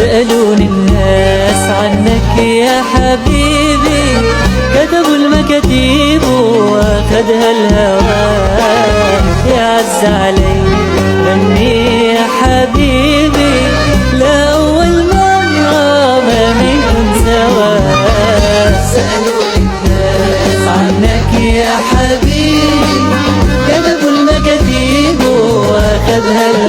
سألوني الناس عنك يا حبيبي، كتبوا المكاتيب واخدها الهوى. يا عز علي غني يا حبيبي، لأول مرة ما نكون سوا. سألوني الناس عنك يا حبيبي، كتبوا المكاتيب واخدها الهوى.